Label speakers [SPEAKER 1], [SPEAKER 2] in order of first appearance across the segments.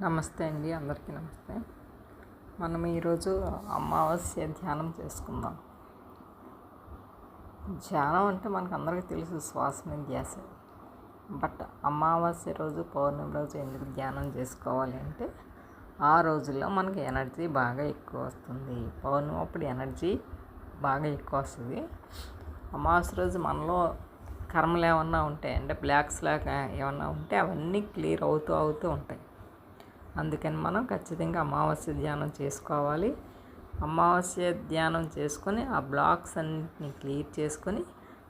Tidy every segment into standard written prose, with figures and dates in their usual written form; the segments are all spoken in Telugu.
[SPEAKER 1] నమస్తే అండి, అందరికీ నమస్తే. మనం ఈరోజు అమావాస్య ధ్యానం చేసుకుందాం. ధ్యానం అంటే మనకు అందరికీ తెలుసు, శ్వాస మీద ధ్యాస. బట్ అమావాస్య రోజు, పౌర్ణమి రోజు ఎందుకు ధ్యానం చేసుకోవాలి అంటే, ఆ రోజుల్లో మనకి ఎనర్జీ బాగా ఎక్కువ వస్తుంది. పౌర్ణమి అప్పుడు ఎనర్జీ బాగా ఎక్కువ వస్తుంది. అమావాస్య రోజు మనలో కర్మలు ఏమన్నా ఉంటాయి అంటే బ్లాక్స్ లాగా ఏమన్నా ఉంటే అవన్నీ క్లియర్ అవుతూ ఉంటాయి. అందుకని మనం ఖచ్చితంగా అమావాస్య ధ్యానం చేసుకోవాలి. అమావాస్య ధ్యానం చేసుకొని ఆ బ్లాక్స్ అన్నింటినీ క్లియర్ చేసుకొని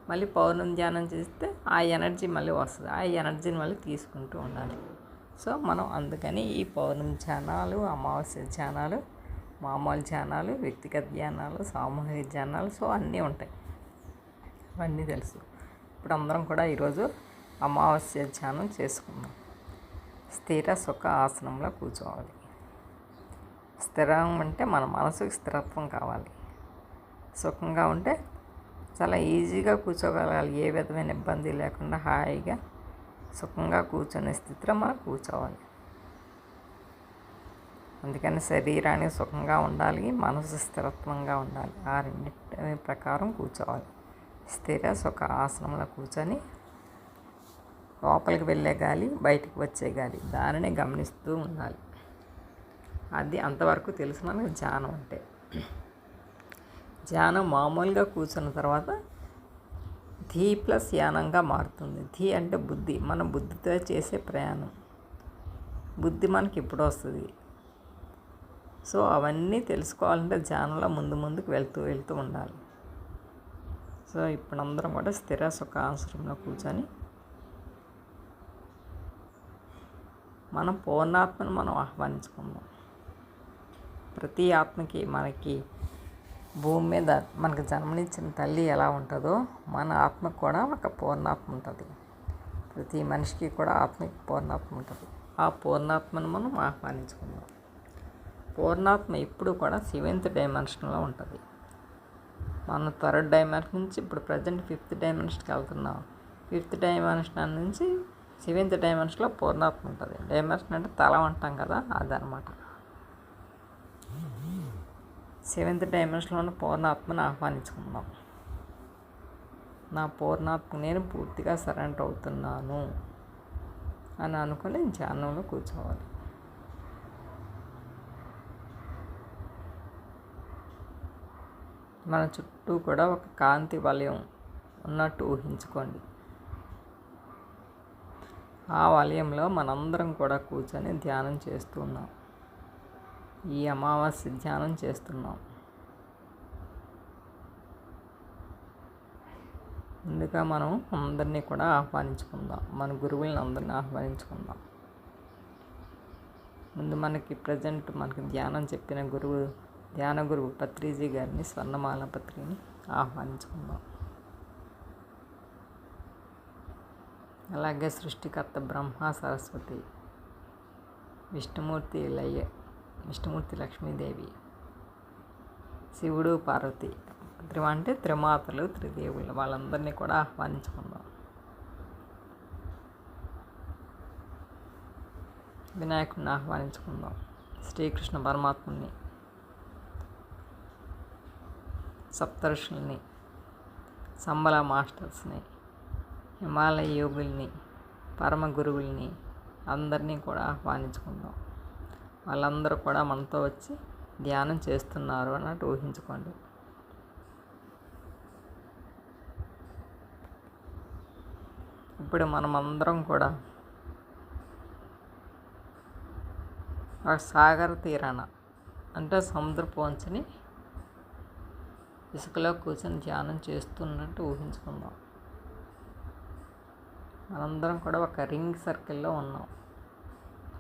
[SPEAKER 1] మళ్ళీ పౌర్ణమి ధ్యానం చేస్తే ఆ ఎనర్జీ మళ్ళీ వస్తుంది. ఆ ఎనర్జీని మళ్ళీ తీసుకుంటూ ఉండాలి. సో మనం అందుకని ఈ పౌర్ణమి ధ్యానాలు, అమావాస్య ధ్యానాలు, మామూలు ధ్యానాలు, వ్యక్తిగత ధ్యానాలు, సామూహిక ధ్యానాలు, సో అన్నీ ఉంటాయి. అవన్నీ తెలుసు. ఇప్పుడు అందరం కూడా ఈరోజు అమావాస్య ధ్యానం చేసుకుందాం. స్థిర సుఖ ఆసనంలో కూర్చోవాలి. స్థిరం అంటే మన మనసుకి స్థిరత్వం కావాలి. సుఖంగా ఉంటే చాలా ఈజీగా కూర్చోగలగాలి. ఏ విధమైన ఇబ్బంది లేకుండా హాయిగా సుఖంగా కూర్చునే స్థితిలో మనం కూర్చోవాలి. అందుకని శరీరానికి సుఖంగా ఉండాలి, మనసు స్థిరత్వంగా ఉండాలి. ఆ రెండింటి ప్రకారం కూర్చోవాలి. స్థిర సుఖ ఆసనంలో కూర్చొని లోపలికి వెళ్ళే గాలి, బయటికి వచ్చే గాలి, దానిని గమనిస్తూ ఉండాలి. అది అంతవరకు తెలుసు మనకు ధ్యానం అంటే. ధ్యానం మామూలుగా కూర్చున్న తర్వాత ధీ ప్లస్ యానంగా మారుతుంది. ధీ అంటే బుద్ధి, మన బుద్ధితో చేసే ప్రయాణం. బుద్ధి మనకి ఇప్పుడు వస్తుంది. సో అవన్నీ తెలుసుకోవాలంటే ధ్యానంలో ముందుకు వెళ్తూ ఉండాలి. సో ఇప్పుడు అందరం కూడా స్థిర సుఖ ఆసనంలో కూర్చొని మనం పూర్ణాత్మను మనం ఆహ్వానించుకుందాం. ప్రతి ఆత్మకి మనకి భూమి మీద మనకు జన్మనిచ్చిన తల్లి ఎలా ఉంటుందో మన ఆత్మకు కూడా ఒక పూర్ణాత్మ ఉంటుంది. ప్రతి మనిషికి కూడా ఆత్మకి పూర్ణాత్మ ఉంటుంది. ఆ పూర్ణాత్మను మనం ఆహ్వానించుకుందాం. పూర్ణాత్మ ఎప్పుడు కూడా 7th డైమెన్షన్లో ఉంటుంది. మనం 3rd డైమెన్షన్ నుంచి ఇప్పుడు ప్రజెంట్ 5th డైమెన్షన్కి వెళ్తున్నాం. 5th డైమెన్షన్ నుంచి 7th డైమెన్షన్లో పూర్ణాత్మ ఉంటుంది. డైమెన్షన్ అంటే తల అంటాం కదా, అదనమాట. 7th డైమెన్షన్లో ఉన్న పూర్ణాత్మను ఆహ్వానించుకుందాం. నా పూర్ణాత్మ నేను పూర్తిగా సరెండర్ అవుతున్నాను అని అనుకుని ధ్యానంలో కూర్చోవాలి. మన చుట్టూ కూడా ఒక కాంతి వలయం ఉన్నట్టు ఊహించుకోండి. ఆ వలయంలో మనందరం కూడా కూర్చొని ధ్యానం చేస్తున్నాం. ఈ అమావాస్య ధ్యానం చేస్తున్నాం. ముందుగా మనం అందరినీ కూడా ఆహ్వానించుకుందాం. మన గురువులను అందరినీ ఆహ్వానించుకుందాం. ముందు మనకి ప్రజెంట్ మనకి ధ్యానం చెప్పిన ధ్యాన గురువు పత్రిజీ గారిని, స్వర్ణమాల పత్రిని ఆహ్వానించుకుందాం. అలాగే సృష్టికర్త బ్రహ్మ, సరస్వతి, విష్ణుమూర్తి లక్ష్మీదేవి, శివుడు, పార్వతి, అంటే త్రిమాతలు, త్రిదేవులు, వాళ్ళందరినీ కూడా ఆహ్వానించుకుందాం. వినాయకుడిని ఆహ్వానించుకుందాం. శ్రీకృష్ణ పరమాత్ముని, సప్తఋషుల్ని, సంబల మాస్టర్స్ని, హిమాలయ యోగుల్ని, పరమ గురువుల్ని అందరినీ కూడా ఆహ్వానించుకుందాం. వాళ్ళందరూ కూడా మనతో వచ్చి ధ్యానం చేస్తున్నారు అన్నట్టు ఊహించుకోండి. ఇప్పుడు మనమందరం కూడా ఆ సాగర తీరాన అంటే సముద్రపు వంచుని ఇసుకలో కూర్చొని ధ్యానం చేస్తున్నట్టు ఊహించుకుందాం. మనందరం కూడా ఒక రింగ్ సర్కిల్లో ఉన్నాం.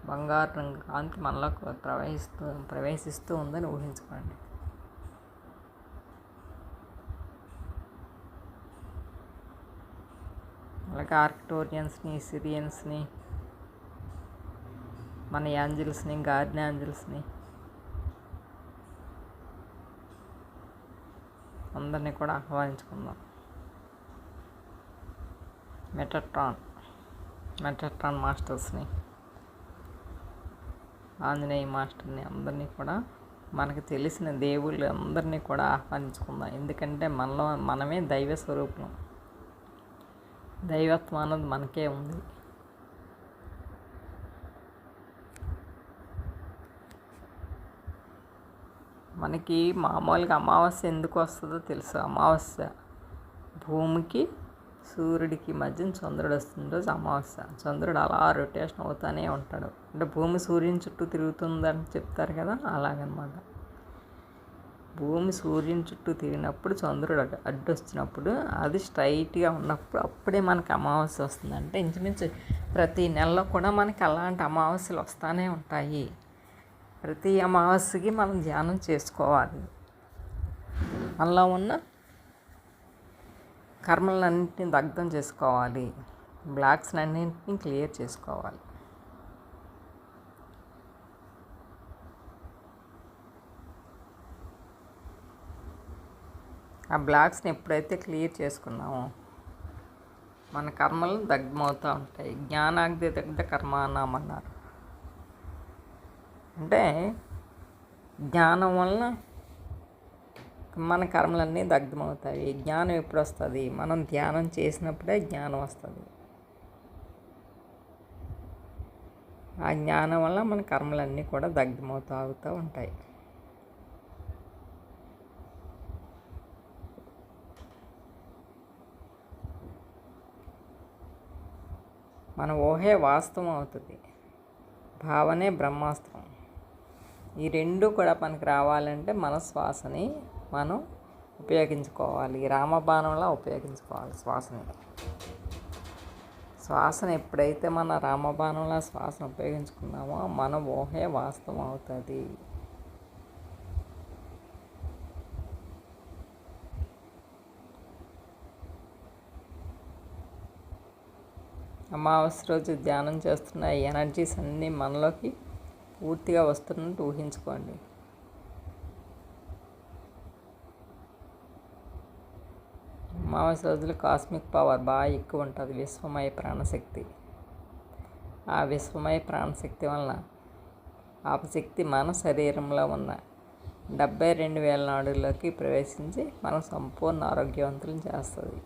[SPEAKER 1] బంగారు రంగు కాంతి మనలో ప్రవేశిస్తూ ఉందని ఊహించుకోండి. అలాగే ఆర్కిటోరియన్స్ని, సిరియన్స్ని, మన యాంజిల్స్ని, గార్డెన్ యాంజిల్స్ని అందరినీ కూడా ఆహ్వానించుకుందాం. మెటాట్రాన్ మాస్టర్స్ని, ఆంజనేయ మాస్టర్ని అందరినీ కూడా మనకు తెలిసిన దేవుళ్ళు అందరినీ కూడా ఆహ్వానించుకుందాం. ఎందుకంటే మనలో మనమే దైవ స్వరూపం. దైవత్వం అన్నది మనకే ఉంది. మనకి మామూలుగా అమావాస్య ఎందుకు వస్తుందో తెలుసు. అమావాస్య భూమికి సూర్యుడికి మధ్య చంద్రుడు వస్తుంది రోజు అమావాస్య. చంద్రుడు అలా రొటేషన్ అవుతూనే ఉంటాడు. అంటే భూమి సూర్యుని చుట్టూ తిరుగుతుందని చెప్తారు కదా, అలాగనమాట. భూమి సూర్యుని చుట్టూ తిరిగినప్పుడు చంద్రుడు అడ్డు వచ్చినప్పుడు అది స్ట్రైట్గా ఉన్నప్పుడు అప్పుడే మనకి అమావాస్య వస్తుంది. అంటే ఇంచుమించు ప్రతి నెలలో కూడా మనకి అలాంటి అమావాస్యలు వస్తూనే ఉంటాయి. ప్రతి అమావాస్యకి మనం ధ్యానం చేసుకోవాలి. మనలో ఉన్న కర్మలన్నింటినీ దగ్ధం చేసుకోవాలి. బ్లాక్స్ అన్నింటినీ క్లియర్ చేసుకోవాలి. ఆ బ్లాక్స్ని ఎప్పుడైతే క్లియర్ చేసుకున్నామో మన కర్మలు దగ్ధమవుతూ ఉంటాయి. జ్ఞానాగ్ని దగ్ధ కర్మాణం అన్నారు. అంటే జ్ఞానం వలన మన కర్మలన్నీ దగ్ధమవుతాయి. జ్ఞానం ఎప్పుడు వస్తుంది? మనం ధ్యానం చేసినప్పుడే జ్ఞానం వస్తుంది. ఆ జ్ఞానం వల్ల మన కర్మలన్నీ కూడా దగ్ధమవుతూ ఉంటాయి. మన ఊహే వాస్తవం అవుతుంది. భావనే బ్రహ్మాస్త్రం. ఈ రెండు కూడా మనకి రావాలంటే మన శ్వాసని మనం ఉపయోగించుకోవాలి. రామబాణంలా ఉపయోగించుకోవాలి శ్వాసని. శ్వాసను ఎప్పుడైతే మన రామబాణంలా శ్వాసను ఉపయోగించుకున్నామో మన ఊహే వాస్తవం అవుతుంది. అమావాస్య రోజు ధ్యానం చేస్తున్న ఎనర్జీస్ అన్నీ మనలోకి పూర్తిగా వస్తున్నట్టు ఊహించుకోండి. అమావాస్య రోజులు కాస్మిక్ పవర్ బాగా ఎక్కువ ఉంటుంది. విశ్వమయ ప్రాణశక్తి. ఆ విశ్వమయ ప్రాణశక్తి వలన ఆపశక్తి మన శరీరంలో ఉన్న 72,000 నాడుల్లోకి ప్రవేశించి మనం సంపూర్ణ ఆరోగ్యవంతులను చేస్తుంది.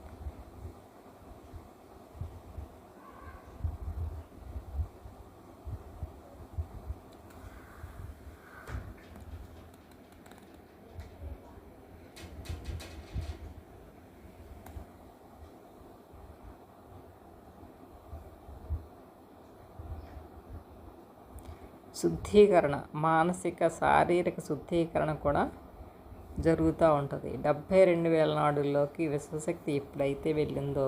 [SPEAKER 1] శుద్ధీకరణ, మానసిక శారీరక శుద్ధీకరణ కూడా జరుగుతూ ఉంటుంది. 72,000 నాడుల్లోకి విశ్వశక్తి ఎప్పుడైతే వెళ్ళిందో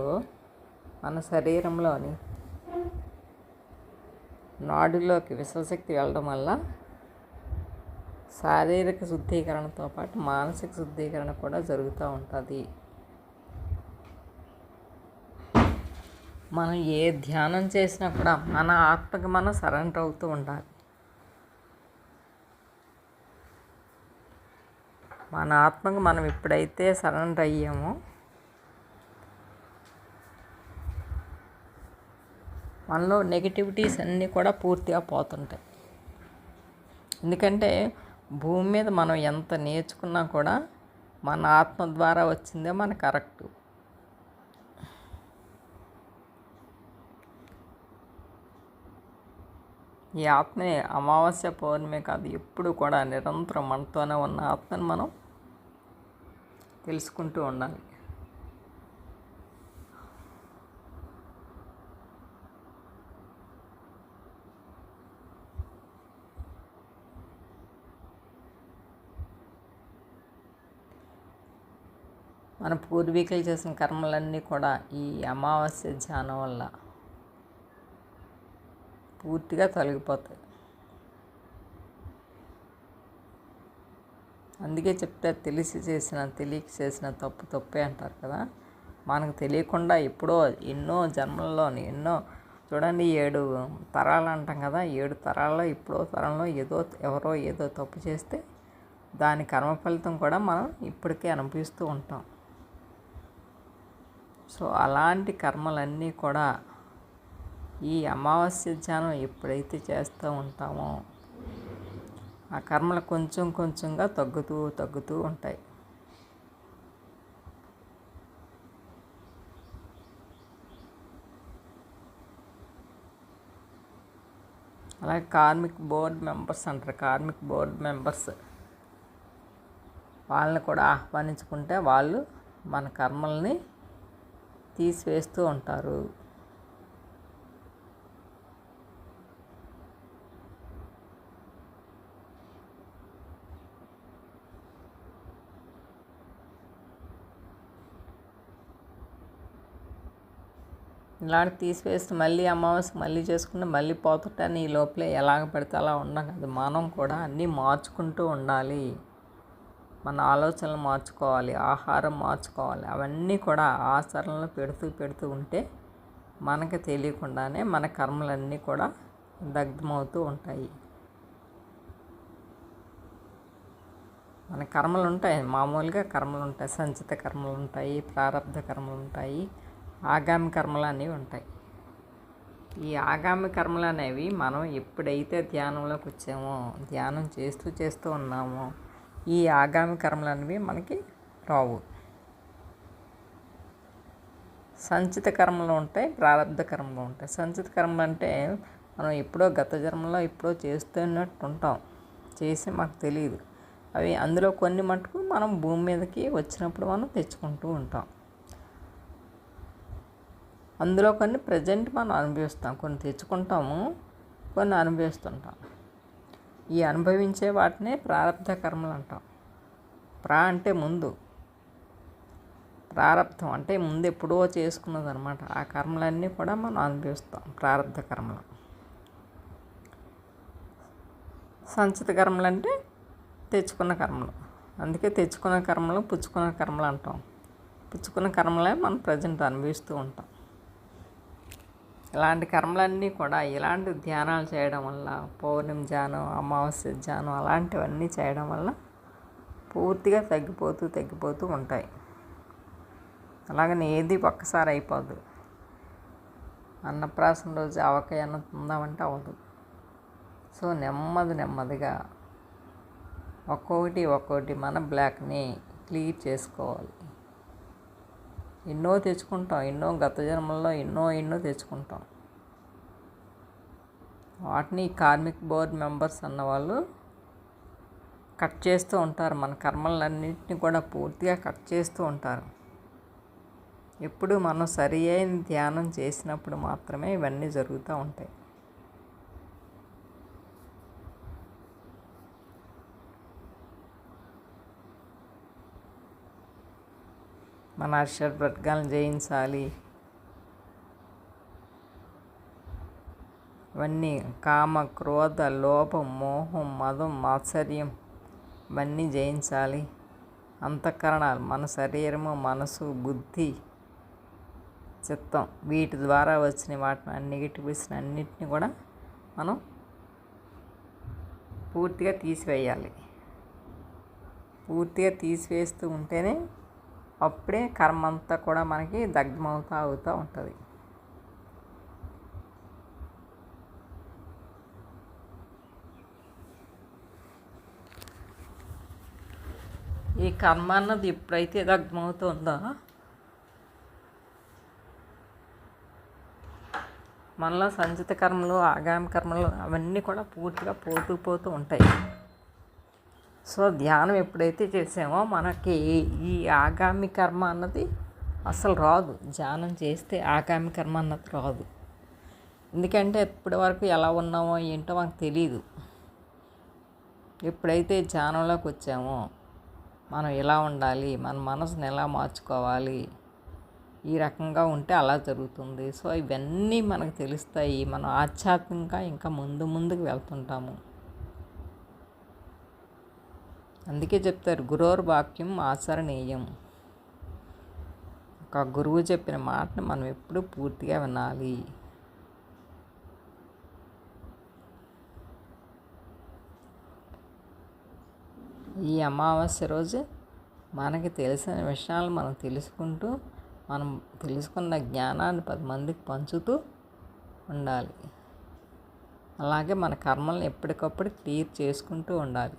[SPEAKER 1] మన శరీరంలోని నాడుల్లోకి విశ్వశక్తి వెళ్ళడం వల్ల శారీరక శుద్ధీకరణతో పాటు మానసిక శుద్ధీకరణ కూడా జరుగుతూ ఉంటుంది. మనం ఏ ధ్యానం చేసినా కూడా మన ఆత్మకి మనం సరెండర్ అవుతూ ఉండాలి. మన ఆత్మకు మనం ఎప్పుడైతే సరెండర్ అయ్యామో మనలో నెగిటివిటీస్ అన్నీ కూడా పూర్తిగా పోతుంటాయి. ఎందుకంటే భూమి మీద మనం ఎంత నేర్చుకున్నా కూడా మన ఆత్మ ద్వారా వచ్చిందే మన కరెక్టు. ఈ ఆత్మని అమావాస్య పౌర్ణమి కాదు, ఎప్పుడు కూడా నిరంతరం మనతోనే ఉన్న ఆత్మని మనం తెలుసుకుంటూ ఉండాలి. మన పూర్వీకులు చేసిన కర్మలన్నీ కూడా ఈ అమావాస్య ధ్యానం వల్ల పూర్తిగా తొలగిపోతాయి. అందుకే చెప్తే తెలిసి చేసిన తెలియక చేసిన తప్పు తప్పే అంటారు కదా. మనకు తెలియకుండా ఎప్పుడో ఎన్నో జన్మల్లోని ఎన్నో చూడండి 7 తరాలు అంటాం కదా. 7 తరాల్లో ఎప్పుడో తరంలో ఎవరో ఏదో తప్పు చేస్తే దాని కర్మ ఫలితం కూడా మనం ఇప్పటికే అనుభవిస్తూ ఉంటాం. సో అలాంటి కర్మలన్నీ కూడా ఈ అమావాస్య ధ్యానం ఎప్పుడైతే చేస్తూ ఉంటామో ఆ కర్మలు కొంచెం కొంచెంగా తగ్గుతూ తగ్గుతూ ఉంటాయి. అలాగే కార్మిక్ బోర్డ్ మెంబర్స్ అంటారు. కార్మిక్ బోర్డ్ మెంబర్స్ వాళ్ళని కూడా ఆహ్వానించుకుంటే వాళ్ళు మన కర్మల్ని తీసివేస్తూ ఉంటారు. ఇలాంటి తీసివేస్తే మళ్ళీ అమావాస్య మళ్ళీ చేసుకుంటే మళ్ళీ పోతుంటాను. ఈ లోపలే ఎలాగ పడితే అలా ఉన్నాం కదా. మనం కూడా అన్నీ మార్చుకుంటూ ఉండాలి. మన ఆలోచనలు మార్చుకోవాలి, ఆహారం మార్చుకోవాలి. అవన్నీ కూడా ఆచరణలో పెడుతూ పెడుతూ ఉంటే మనకు తెలియకుండానే మన కర్మలన్నీ కూడా దగ్ధమవుతూ ఉంటాయి. మన కర్మలు ఉంటాయి, మామూలుగా కర్మలు ఉంటాయి. సంచిత కర్మలు ఉంటాయి, ప్రారబ్ధ కర్మలు ఉంటాయి, ఆగామి కర్మలు అనేవి ఉంటాయి. ఈ ఆగామి కర్మలు అనేవి మనం ఎప్పుడైతే ధ్యానంలోకి వచ్చామో, ధ్యానం చేస్తూ చేస్తూ ఉన్నామో ఈ ఆగామి కర్మలు అనేవి మనకి రావు. సంచిత కర్మలు ఉంటాయి, ప్రారబ్ధ కర్మలు ఉంటాయి. సంచిత కర్మలు అంటే మనం ఎప్పుడో గత జన్మలో ఎప్పుడో చేస్తున్నట్టు ఉంటాం, చేసి మాకు తెలియదు. అవి అందులో కొన్ని మటుకు మనం భూమి మీదకి వచ్చినప్పుడు మనం తెచ్చుకుంటూ ఉంటాం. అందులో కొన్ని ప్రజెంట్ మనం అనుభవిస్తాం, కొన్ని తెచ్చుకుంటాము, కొన్ని అనుభవిస్తుంటాం. ఈ అనుభవించే వాటినే ప్రారబ్ధ కర్మలు అంటాం. అంటే ముందు, ప్రారబ్ధం అంటే ముందు ఎప్పుడో చేసుకున్నది అనమాట. ఆ కర్మలన్నీ కూడా మనం అనుభవిస్తాం, ప్రారబ్ధ కర్మలు. సంచిత కర్మలు అంటే తెచ్చుకున్న కర్మలు. అందుకే తెచ్చుకున్న కర్మలు పుచ్చుకున్న కర్మలు అంటాం. పుచ్చుకున్న కర్మలే మనం ప్రజెంట్ అనుభవిస్తూ ఉంటాం. ఇలాంటి కర్మలన్నీ కూడా ఇలాంటి ధ్యానాలు చేయడం వల్ల, పౌర్ణమి ధ్యానం, అమావాస్య ధ్యానం అలాంటివన్నీ చేయడం వల్ల పూర్తిగా తగ్గిపోతూ ఉంటాయి. అలాగని ఏది ఒక్కసారి అయిపోదు. అన్నప్రాసన రోజు ఆవకాయ అన్నం తిందామంటే అవ్వదు. సో నెమ్మదిగా ఒక్కొక్కటి మన బ్లాక్ని క్లియర్ చేసుకోవాలి. ఎన్నో తెచ్చుకుంటాం, గత జన్మల్లో ఎన్నో తెచ్చుకుంటాం. వాటిని కార్మిక్ బోర్డ్ మెంబర్స్ అన్నవాళ్ళు కట్ చేస్తూ ఉంటారు. మన కర్మలన్నింటినీ కూడా పూర్తిగా కట్ చేస్తూ ఉంటారు. ఎప్పుడు మనం సరి అయిన ధ్యానం చేసినప్పుడు మాత్రమే ఇవన్నీ జరుగుతూ ఉంటాయి. మన షడ్వర్గాలను జయించాలి. ఇవన్నీ కామ, క్రోధ, లోభం, మోహం, మదం, మాత్సర్యం ఇవన్నీ జయించాలి. అంతఃకరణాలు, మన శరీరము, మనసు, బుద్ధి, చిత్తం వీటి ద్వారా వచ్చిన వాటిని నెగిటివ్స్ అన్నిటిని కూడా మనం పూర్తిగా తీసివేయాలి. పూర్తిగా తీసివేస్తూ ఉంటేనే అప్పుడే కర్మ అంతా కూడా మనకి దగ్ధమవుతూ ఉంటుంది. ఈ కర్మ అన్నది ఎప్పుడైతే దగ్ధమవుతుందో మనలో సంచిత కర్మలు, ఆగామి కర్మలు అవన్నీ కూడా పూర్తిగా పోతూ ఉంటాయి. సో ధ్యానం ఎప్పుడైతే చేసామో మనకి ఈ ఆగామి కర్మ అన్నది అసలు రాదు. ధ్యానం చేస్తే ఆగామి కర్మ అన్నది రాదు. ఎందుకంటే ఇప్పటి వరకు ఎలా ఉన్నామో ఏంటో మనకు తెలియదు. ఎప్పుడైతే ధ్యానంలోకి వచ్చామో మనం ఎలా ఉండాలి, మన మనసుని ఎలా మార్చుకోవాలి, ఈ రకంగా ఉంటే అలా జరుగుతుంది. సో ఇవన్నీ మనకు తెలుస్తాయి. మనం ఆధ్యాత్మికంగా ఇంకా ముందుకు వెళ్తుంటాము. అందుకే చెప్తారు, గురోర్వాక్యం ఆచరణీయం. ఒక గురువు చెప్పిన మాటను మనం ఎప్పుడూ పూర్తిగా వినాలి. ఈ అమావాస్య రోజు మనకి తెలిసిన విషయాలు మనం తెలుసుకుంటూ, మనం తెలుసుకున్న జ్ఞానాన్ని 10 మందికి పంచుతూ ఉండాలి. అలాగే మన కర్మల్ని ఎప్పటికప్పుడు క్లియర్ చేసుకుంటూ ఉండాలి.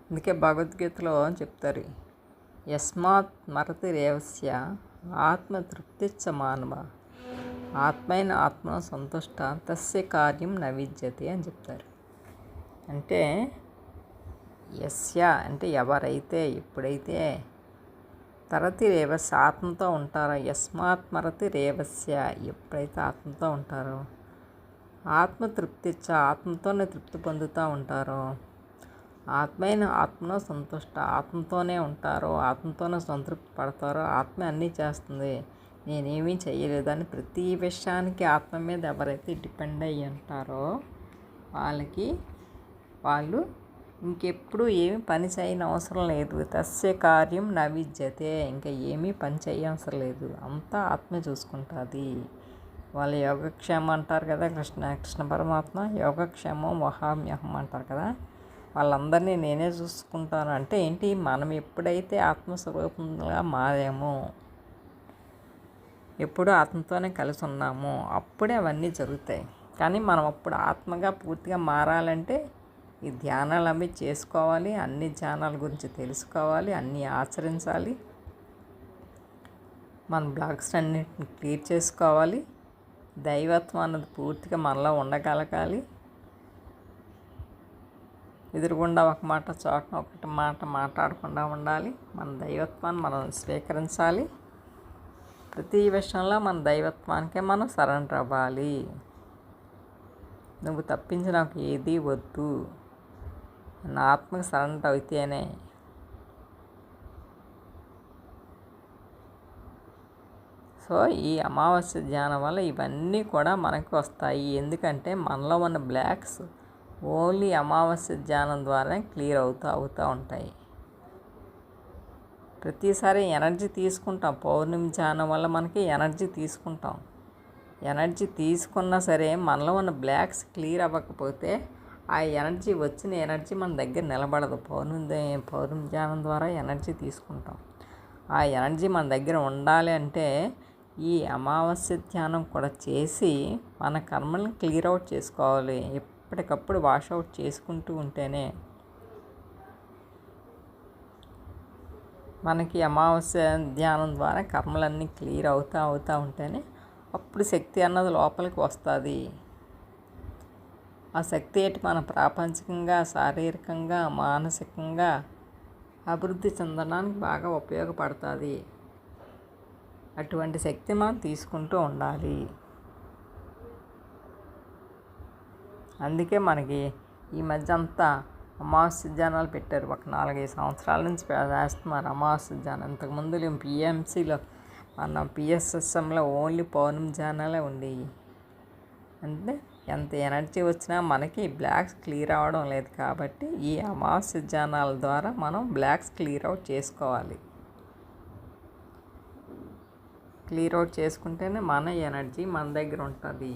[SPEAKER 1] అందుకే భగవద్గీతలో చెప్తారు, యస్మాత్ మరతి రేవస్య ఆత్మతృప్తిచ్చ మానవ, ఆత్మైన ఆత్మ సంతుష్ట తస్య కార్యం న విద్యతే అని చెప్తారు. అంటే యస్య అంటే ఎవరైతే, ఎప్పుడైతే తరతి రేవస్య ఆత్మతో ఉంటారో, యస్మాత్ మరతి రేవస్య ఎప్పుడైతే ఆత్మతో ఉంటారో, ఆత్మతృప్తిచ్చ ఆత్మతోనే తృప్తి పొందుతూ ఉంటారో, ఆత్మైన ఆత్మలో సంతుష్ట ఆత్మతోనే ఉంటారో, ఆత్మతోనే సంతృప్తి పడతారో, ఆత్మ అన్నీ చేస్తుంది, నేనేమీ చేయలేదని ప్రతి విషయానికి ఆత్మ మీద ఎవరైతే డిపెండ్ అయ్యి ఉంటారో వాళ్ళు ఇంకెప్పుడు ఏమి పని చేయని అవసరం లేదు. తస్య కార్యం న విద్యతే, ఇంకా ఏమీ పని చేయవసరం లేదు, అంతా ఆత్మ చూసుకుంటుంది. వాళ్ళ యోగక్షేమం అంటారు కదా, కృష్ణ పరమాత్మ యోగక్షేమం వహామ్యహం అంటారు కదా, వాళ్ళందరినీ నేనే చూసుకుంటాను. అంటే ఏంటి, మనం ఎప్పుడైతే ఆత్మస్వరూపంగా మారామో, ఎప్పుడు ఆత్మతోనే కలిసి ఉన్నామో అప్పుడే అవన్నీ జరుగుతాయి. కానీ మనం అప్పుడు ఆత్మగా పూర్తిగా మారాలంటే ఈ ధ్యానాలు అవి చేసుకోవాలి, అన్ని ధ్యానాల గురించి తెలుసుకోవాలి, అన్నీ ఆచరించాలి, మన బ్లాక్స్ అన్నిటిని క్లియర్ చేసుకోవాలి, దైవత్వం అన్నది పూర్తిగా మనలో ఉండగలగాలి. ఎదురుగుండా ఒక మాట, చోటన ఒకటి మాట మాట్లాడకుండా ఉండాలి. మన దైవత్వాన్ని మనం స్వీకరించాలి. ప్రతి విషయంలో మన దైవత్వానికే మనం సరెండర్ అవ్వాలి. నువ్వు తప్పించి నాకు ఏది వద్దు, నా ఆత్మకు సరెండర్ అయితేనే. సో ఈ అమావాస్య ధ్యానం వల్ల ఇవన్నీ కూడా మనకు వస్తాయి. ఎందుకంటే మనలో ఉన్న బ్లాక్స్ ఓన్లీ అమావాస్య ధ్యానం ద్వారా క్లియర్ అవుతూ ఉంటాయి. ప్రతిసారి ఎనర్జీ తీసుకుంటాం. పౌర్ణమి ధ్యానం వల్ల మనకి ఎనర్జీ తీసుకుంటాం. ఎనర్జీ తీసుకున్నా సరే మనలో ఉన్న బ్లాక్స్ క్లియర్ అవ్వకపోతే ఆ ఎనర్జీ, వచ్చిన ఎనర్జీ మన దగ్గర నిలబడదు. పౌర్ణమి ధ్యానం ద్వారా ఎనర్జీ తీసుకుంటాం. ఆ ఎనర్జీ మన దగ్గర ఉండాలి అంటే ఈ అమావాస్య ధ్యానం కూడా చేసి మన కర్మల్ని క్లియర్ అవుట్ చేసుకోవాలి. ఎప్పటికప్పుడు వాషౌట్ చేసుకుంటూ ఉంటేనే మనకి అమావాస్య ధ్యానం ద్వారా కర్మలన్నీ క్లియర్ అవుతూ ఉంటేనే అప్పుడు శక్తి అన్నది లోపలికి వస్తుంది. ఆ శక్తి ఏంటి, మన ప్రాపంచికంగా, శారీరకంగా, మానసికంగా అభివృద్ధి చెందడానికి బాగా ఉపయోగపడుతుంది. అటువంటి శక్తి మనం తీసుకుంటూ ఉండాలి. అందుకే మనకి ఈ మధ్య అంతా అమావాస్య ధ్యానాలు పెట్టారు. ఒక 4-5 సంవత్సరాల నుంచి చేస్తున్నారు అమావాస్య ధ్యానం. ఇంతకుముందు పిఎంసీలో, మన పిఎస్ఎస్ఎంలో ఓన్లీ పౌర్ణమి ధ్యానాలే ఉండేవి. అంటే ఎంత ఎనర్జీ వచ్చినా మనకి బ్లాక్స్ క్లియర్ అవ్వడం లేదు. కాబట్టి ఈ అమావాస్య ధ్యానాల ద్వారా మనం బ్లాక్స్ క్లియర్ అవుట్ చేసుకోవాలి. క్లియర్ అవుట్ చేసుకుంటేనే మన ఎనర్జీ మన దగ్గర ఉంటుంది.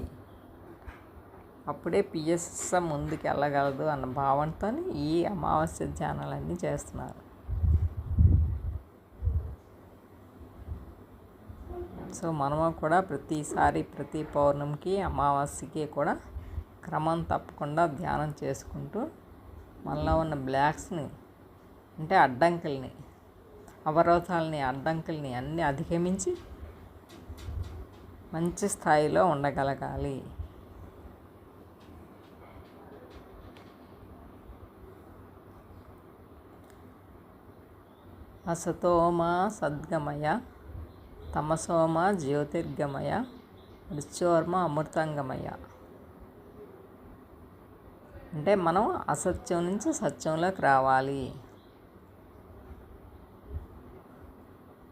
[SPEAKER 1] అప్పుడే పిఎస్ఎస్ఎం ముందుకు వెళ్ళగలదు అన్న భావంతో ఈ అమావాస్య ధ్యానాలన్నీ చేస్తున్నారు. సో మనము కూడా ప్రతిసారి, ప్రతి పౌర్ణమికి, అమావాస్యకి కూడా క్రమం తప్పకుండా ధ్యానం చేసుకుంటూ మనలో ఉన్న బ్లాక్స్ని, అంటే అడ్డంకుల్ని, అవరోధాలని, అడ్డంకుల్ని అన్నీ అధిగమించి మంచి స్థాయిలో ఉండగలగాలి. అసతోమా సద్గమయ, తమసోమ జ్యోతిర్గమయ, మృత్యోర్మ అమృతంగమయ. అంటే మనం అసత్యం నుంచి సత్యంలోకి రావాలి.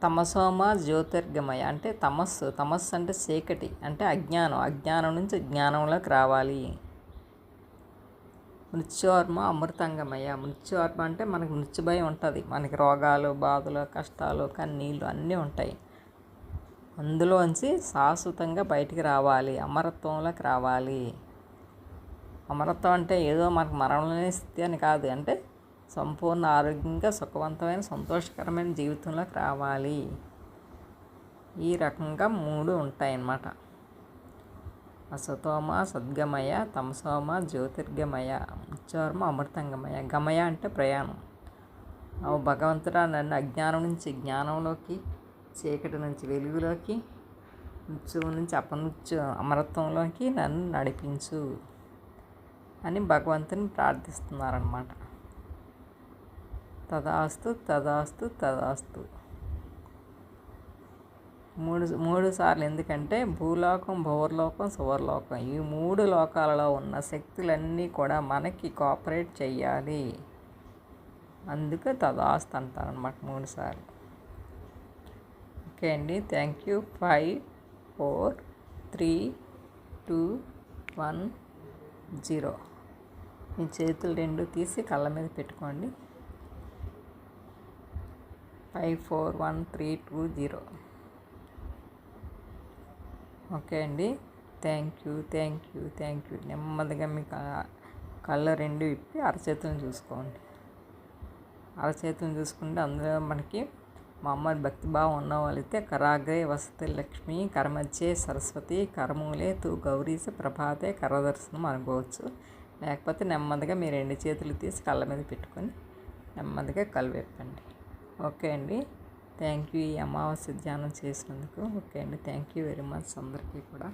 [SPEAKER 1] తమసోమ జ్యోతిర్గమయ అంటే తమస్సు అంటే చీకటి, అంటే అజ్ఞానం నుంచి జ్ఞానంలోకి రావాలి. మృత్యోర్మ అమృతంగమయ, మృత్యోర్మ అంటే మనకి మృత్యుభయం ఉంటుంది. మనకి రోగాలు, బాధలు, కష్టాలు, కన్నీళ్ళు అన్నీ ఉంటాయి. అందులోంచి శాశ్వతంగా బయటికి రావాలి, అమరత్వంలోకి రావాలి. అమరత్వం అంటే ఏదో మనకు మరణం లేని స్థితి అని కాదు. అంటే సంపూర్ణ ఆరోగ్యంగా సుఖవంతమైన సంతోషకరమైన జీవితంలోకి రావాలి. ఈ రకంగా 3 ఉంటాయన్నమాట. అసతోమ సద్గమయ, తమసోమ జ్యోతిర్గమయ, మృత్యోర్మ అమృతంగమయ. గమయ అంటే ప్రయాణం. ఓ భగవంతుడా, నన్ను అజ్ఞానం నుంచి జ్ఞానంలోకి, చీకటి నుంచి వెలుగులోకి, మృత్యువు నుంచి అమరత్వంలోకి నన్ను నడిపించు అని భగవంతుని ప్రార్థిస్తున్నారన్నమాట. తదాస్తు తదాస్తు తదాస్తు. మూడు సార్లు. ఎందుకంటే భూలోకం, భౌర్లోకం, సువర్లోకం ఈ 3 లోకాలలో ఉన్న శక్తులన్నీ కూడా మనకి కోఆపరేట్ చెయ్యాలి. అందుకే తదాస్తు అంటారనమాట 3 సార్లు. ఓకే అండి, థ్యాంక్ యూ. 5 4 3 2 1 0. మీ చేతులు 2 తీసి కళ్ళ మీద పెట్టుకోండి. 5 4 1 3 2 0. ఓకే అండి, థ్యాంక్ యూ. నెమ్మదిగా మీ కళ్ళ 2 విప్పి అరచేతులను చూసుకోండి. అరచేతులను చూసుకుంటే అందులో మనకి మా అమ్మ భక్తిభావం ఉన్న వాళ్ళైతే కరాగ్రే వసతి లక్ష్మి, కరమధ్యే సరస్వతి, కరమూలే తూ గౌరీశ ప్రభాతే కరదర్శనం అనుకోవచ్చు. లేకపోతే నెమ్మదిగా మీ 2 చేతులు తీసి కళ్ళ మీద పెట్టుకొని నెమ్మదిగా కళ్ళు విప్పండి. ఓకే అండి, థ్యాంక్ యూ. ఈ అమావాస్య ధ్యానం చేసినందుకు. ఓకే అండి, థ్యాంక్ యూ వెరీ మచ్ అందరికీ కూడా.